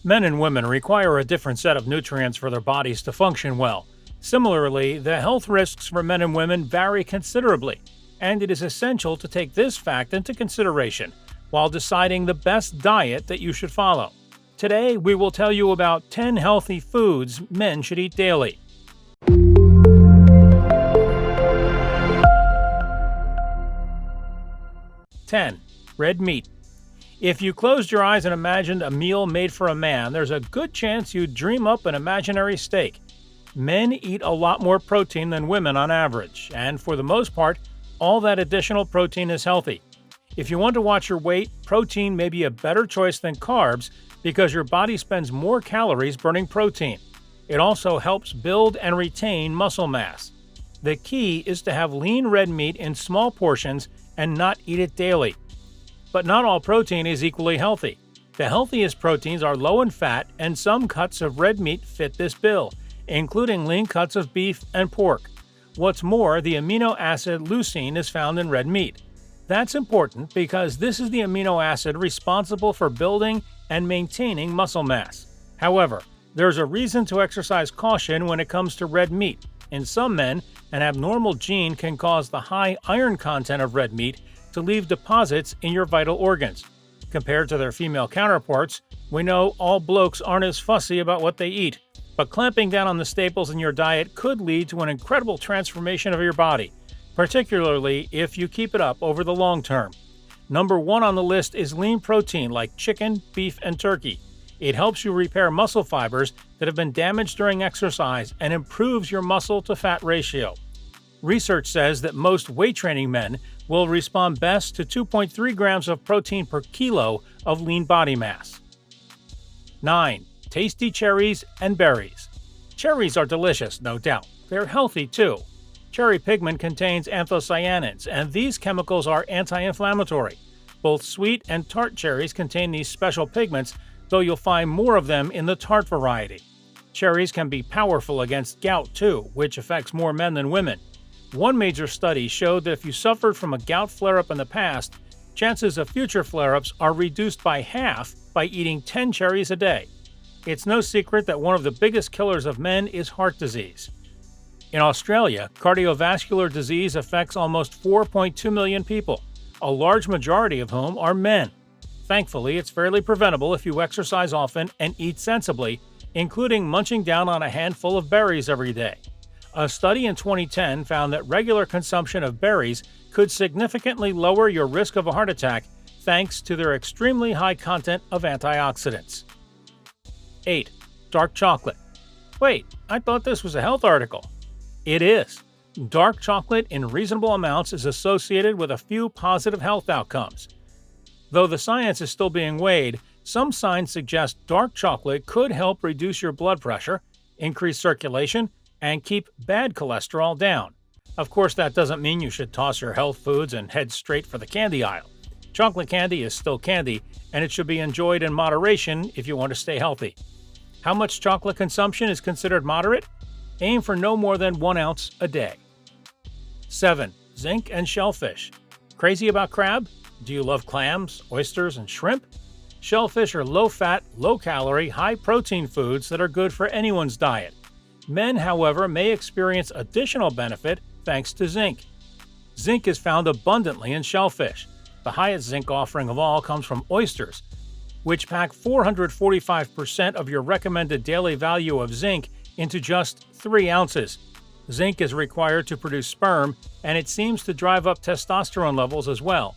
Men and women require a different set of nutrients for their bodies to function well. Similarly, the health risks for men and women vary considerably, and it is essential to take this fact into consideration while deciding the best diet that you should follow. Today, we will tell you about 10 healthy foods men should eat daily. 10. Red meat. If you closed your eyes and imagined a meal made for a man, there's a good chance you'd dream up an imaginary steak. Men eat a lot more protein than women on average, and for the most part, all that additional protein is healthy. If you want to watch your weight, protein may be a better choice than carbs because your body spends more calories burning protein. It also helps build and retain muscle mass. The key is to have lean red meat in small portions and not eat it daily. But not all protein is equally healthy. The healthiest proteins are low in fat, and some cuts of red meat fit this bill, including lean cuts of beef and pork. What's more, the amino acid leucine is found in red meat. That's important because this is the amino acid responsible for building and maintaining muscle mass. However, there's a reason to exercise caution when it comes to red meat. In some men, an abnormal gene can cause the high iron content of red meat to leave deposits in your vital organs. Compared to their female counterparts, we know all blokes aren't as fussy about what they eat, but clamping down on the staples in your diet could lead to an incredible transformation of your body, particularly if you keep it up over the long term. Number 1 on the list is lean protein like chicken, beef, and turkey. It helps you repair muscle fibers that have been damaged during exercise and improves your muscle-to-fat ratio. Research says that most weight training men will respond best to 2.3 grams of protein per kilo of lean body mass. 9. Tasty cherries and berries. Cherries are delicious, no doubt. They're healthy too. Cherry pigment contains anthocyanins, and these chemicals are anti-inflammatory. Both sweet and tart cherries contain these special pigments, though you'll find more of them in the tart variety. Cherries can be powerful against gout too, which affects more men than women. One major study showed that if you suffered from a gout flare-up in the past, chances of future flare-ups are reduced by half by eating 10 cherries a day. It's no secret that one of the biggest killers of men is heart disease. In Australia, cardiovascular disease affects almost 4.2 million people, a large majority of whom are men. Thankfully, it's fairly preventable if you exercise often and eat sensibly, including munching down on a handful of berries every day. A study in 2010 found that regular consumption of berries could significantly lower your risk of a heart attack thanks to their extremely high content of antioxidants. 8. Dark chocolate. Wait, I thought this was a health article. It is. Dark chocolate in reasonable amounts is associated with a few positive health outcomes. Though the science is still being weighed, some signs suggest dark chocolate could help reduce your blood pressure, increase circulation, and keep bad cholesterol down. Of course, that doesn't mean you should toss your health foods and head straight for the candy aisle. Chocolate candy is still candy, and it should be enjoyed in moderation if you want to stay healthy. How much chocolate consumption is considered moderate? Aim for no more than 1 ounce a day. 7. Zinc and shellfish. Crazy about crab? Do you love clams, oysters, and shrimp? Shellfish are low-fat, low-calorie, high-protein foods that are good for anyone's diet. Men, however, may experience additional benefit thanks to zinc. Zinc is found abundantly in shellfish. The highest zinc offering of all comes from oysters, which pack 445% of your recommended daily value of zinc into just 3 ounces. Zinc is required to produce sperm, and it seems to drive up testosterone levels as well.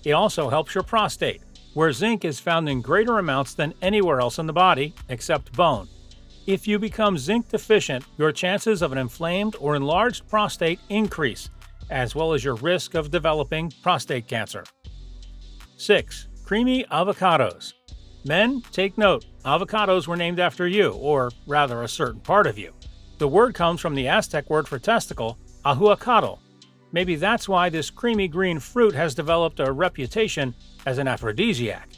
It also helps your prostate, where zinc is found in greater amounts than anywhere else in the body, except bone. If you become zinc deficient, your chances of an inflamed or enlarged prostate increase, as well as your risk of developing prostate cancer. 6. Creamy avocados. Men, take note, avocados were named after you, or rather a certain part of you. The word comes from the Aztec word for testicle, ahuacatl. Maybe that's why this creamy green fruit has developed a reputation as an aphrodisiac.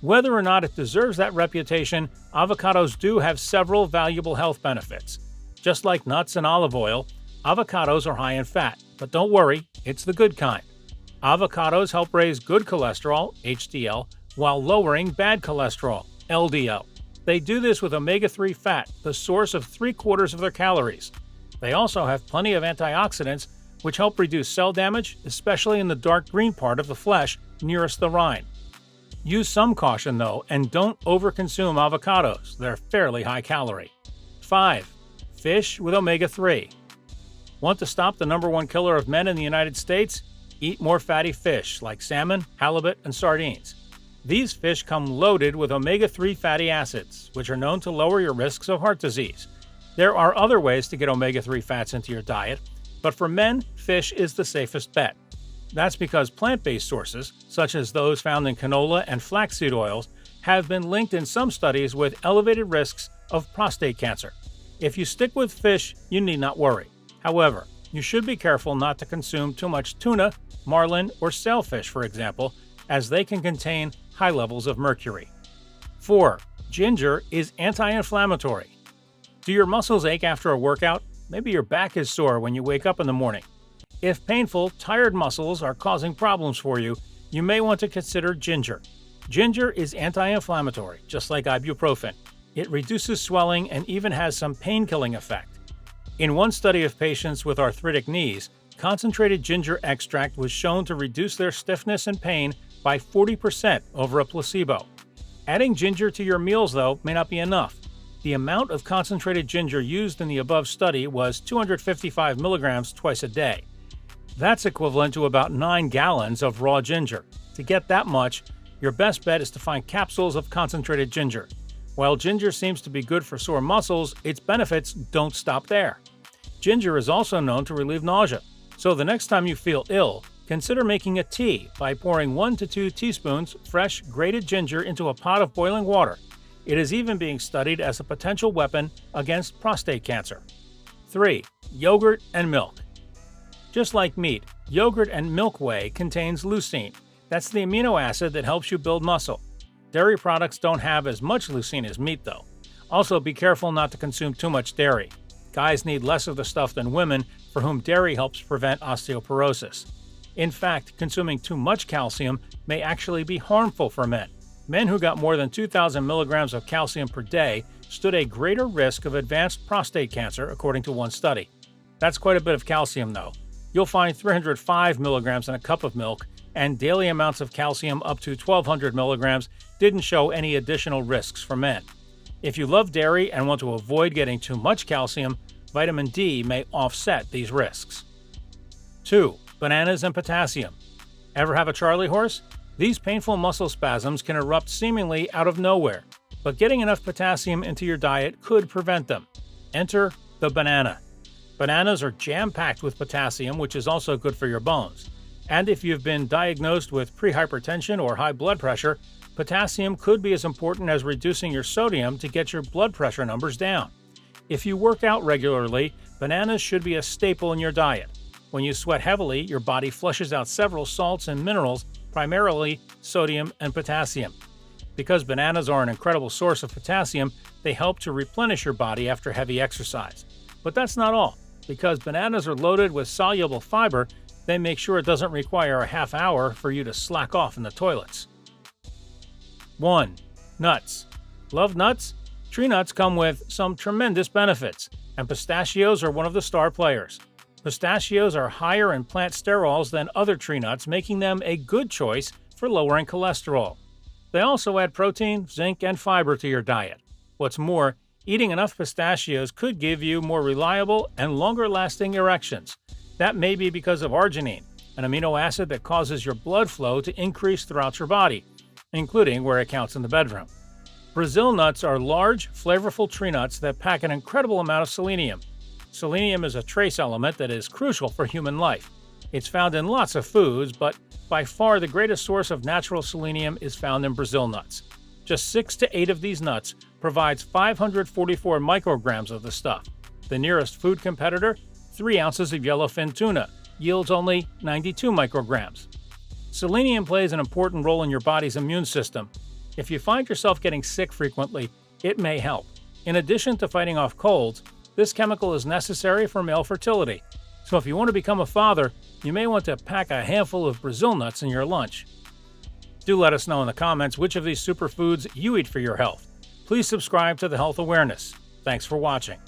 Whether or not it deserves that reputation, avocados do have several valuable health benefits. Just like nuts and olive oil, avocados are high in fat, but don't worry, it's the good kind. Avocados help raise good cholesterol, HDL, while lowering bad cholesterol, LDL. They do this with omega-3 fat, the source of 3/4 of their calories. They also have plenty of antioxidants, which help reduce cell damage, especially in the dark green part of the flesh nearest the rind. Use some caution though, and don't overconsume avocados. They're fairly high calorie. 5. Fish with omega-3. Want to stop the #1 killer of men in the United States? Eat more fatty fish like salmon, halibut, and sardines. These fish come loaded with omega-3 fatty acids, which are known to lower your risks of heart disease. There are other ways to get omega-3 fats into your diet, but for men, fish is the safest bet. That's because plant-based sources, such as those found in canola and flaxseed oils, have been linked in some studies with elevated risks of prostate cancer. If you stick with fish, you need not worry. However, you should be careful not to consume too much tuna, marlin, or sailfish, for example, as they can contain high levels of mercury. 4. Ginger is anti-inflammatory. Do your muscles ache after a workout? Maybe your back is sore when you wake up in the morning. If painful, tired muscles are causing problems for you, you may want to consider ginger. Ginger is anti-inflammatory, just like ibuprofen. It reduces swelling and even has some pain-killing effect. In one study of patients with arthritic knees, concentrated ginger extract was shown to reduce their stiffness and pain by 40% over a placebo. Adding ginger to your meals, though, may not be enough. The amount of concentrated ginger used in the above study was 255 milligrams twice a day. That's equivalent to about 9 gallons of raw ginger. To get that much, your best bet is to find capsules of concentrated ginger. While ginger seems to be good for sore muscles, its benefits don't stop there. Ginger is also known to relieve nausea, so the next time you feel ill, consider making a tea by pouring 1 to 2 teaspoons fresh grated ginger into a pot of boiling water. It is even being studied as a potential weapon against prostate cancer. 3. Yogurt and milk. Just like meat, yogurt and milk whey contains leucine. That's the amino acid that helps you build muscle. Dairy products don't have as much leucine as meat, though. Also, be careful not to consume too much dairy. Guys need less of the stuff than women, for whom dairy helps prevent osteoporosis. In fact, consuming too much calcium may actually be harmful for men. Men who got more than 2,000 milligrams of calcium per day stood a greater risk of advanced prostate cancer, according to one study. That's quite a bit of calcium, though. You'll find 305 milligrams in a cup of milk, and daily amounts of calcium up to 1,200 milligrams didn't show any additional risks for men. If you love dairy and want to avoid getting too much calcium, vitamin D may offset these risks. 2. Bananas and potassium. Ever have a Charlie horse? These painful muscle spasms can erupt seemingly out of nowhere, but getting enough potassium into your diet could prevent them. Enter the banana. Bananas are jam-packed with potassium, which is also good for your bones. And if you've been diagnosed with prehypertension or high blood pressure, potassium could be as important as reducing your sodium to get your blood pressure numbers down. If you work out regularly, bananas should be a staple in your diet. When you sweat heavily, your body flushes out several salts and minerals, primarily sodium and potassium. Because bananas are an incredible source of potassium, they help to replenish your body after heavy exercise. But that's not all. Because bananas are loaded with soluble fiber, they make sure it doesn't require a half hour for you to slack off in the toilets. 1. Nuts. Love nuts? Tree nuts come with some tremendous benefits, and pistachios are one of the star players. Pistachios are higher in plant sterols than other tree nuts, making them a good choice for lowering cholesterol. They also add protein, zinc, and fiber to your diet. What's more, eating enough pistachios could give you more reliable and longer-lasting erections. That may be because of arginine, an amino acid that causes your blood flow to increase throughout your body, including where it counts in the bedroom. Brazil nuts are large, flavorful tree nuts that pack an incredible amount of selenium. Selenium is a trace element that is crucial for human life. It's found in lots of foods, but by far the greatest source of natural selenium is found in Brazil nuts. Just 6 to 8 of these nuts provides 544 micrograms of the stuff. The nearest food competitor, 3 ounces of yellowfin tuna, yields only 92 micrograms. Selenium plays an important role in your body's immune system. If you find yourself getting sick frequently, it may help. In addition to fighting off colds, this chemical is necessary for male fertility. So if you want to become a father, you may want to pack a handful of Brazil nuts in your lunch. Do let us know in the comments which of these superfoods you eat for your health. please subscribe to the Health Awareness. Thanks for watching.